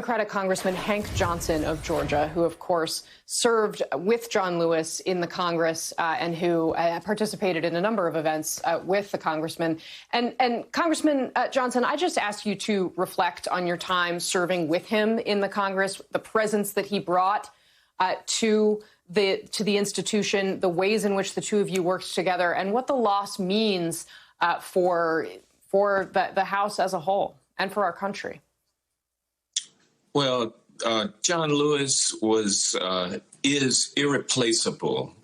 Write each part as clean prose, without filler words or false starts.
Democratic Congressman Hank Johnson of Georgia, who, of course, served with John Lewis in the Congress and who participated in a number of events with the congressman. And Congressman Johnson, I just ask you to reflect on your time serving with him in the Congress, the presence that he brought to the institution, the ways in which the two of you worked together, and what the loss means for the House as a whole and for our country. Well, John Lewis is irreplaceable.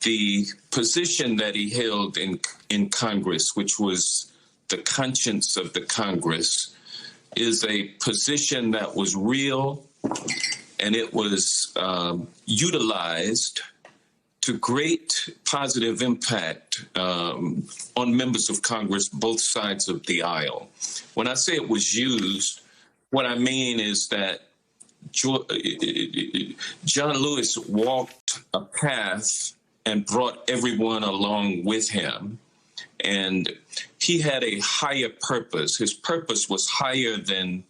The position that he held in Congress, which was the conscience of the Congress, is a position that was real, and it was utilized to great positive impact on members of Congress, both sides of the aisle. When I say it was used, what I mean is that John Lewis walked a path and brought everyone along with him. And he had a higher purpose. His purpose was higher than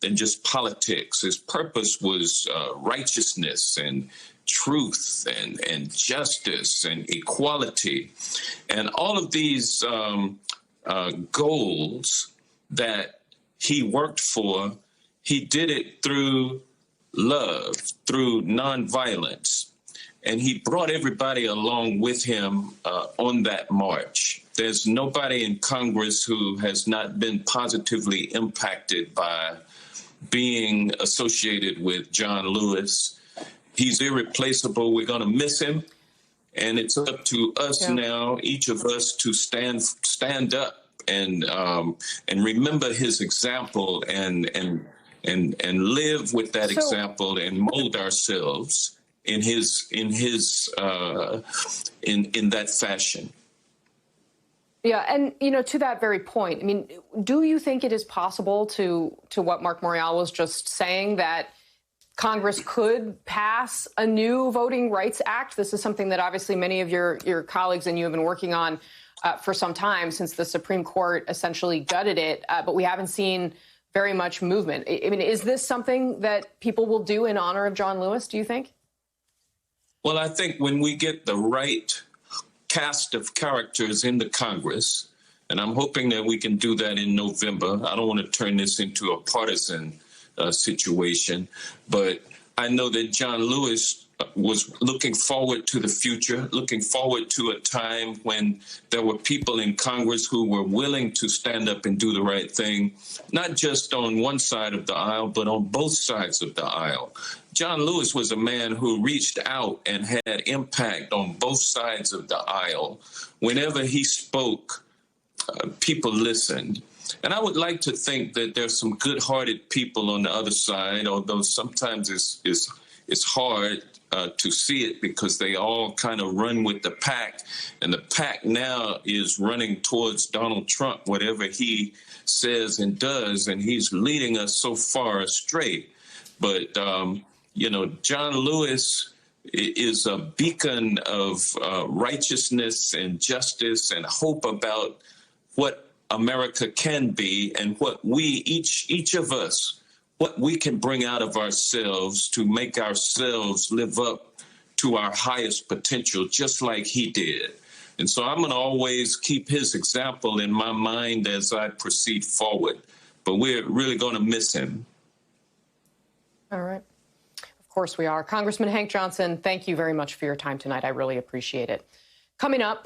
just politics. His purpose was righteousness and truth and justice and equality. And all of these goals that he worked for, he did it through love, through nonviolence, and he brought everybody along with him on that march. There's nobody in Congress who has not been positively impacted by being associated with John Lewis. He's irreplaceable. We're going to miss him, and it's up to us now, each of us, to stand up and remember his example and live with that example and mold ourselves in that fashion. Yeah, and to that very point, I mean, do you think it is possible to what Mark Morial was just saying, that Congress could pass a new Voting Rights Act? This is something that obviously many of your colleagues and you have been working on for some time, since the Supreme Court essentially gutted it, but we haven't seen very much movement. I mean, is this something that people will do in honor of John Lewis, do you think? Well, I think when we get the right cast of characters in the Congress, and I'm hoping that we can do that in November. I don't want to turn this into a partisan situation, but I know that John Lewis was looking forward to the future, looking forward to a time when there were people in Congress who were willing to stand up and do the right thing, not just on one side of the aisle, but on both sides of the aisle. John Lewis was a man who reached out and had impact on both sides of the aisle. Whenever he spoke, people listened. And I would like to think that there's some good-hearted people on the other side, although sometimes it's hard to see it because they all kind of run with the pack. And the pack now is running towards Donald Trump, whatever he says and does, and he's leading us so far astray. But, John Lewis is a beacon of righteousness and justice and hope about what America can be and what we, each of us, what we can bring out of ourselves to make ourselves live up to our highest potential, just like he did. And so I'm going to always keep his example in my mind as I proceed forward. But we're really going to miss him. All right. Of course we are. Congressman Hank Johnson, thank you very much for your time tonight. I really appreciate it. Coming up,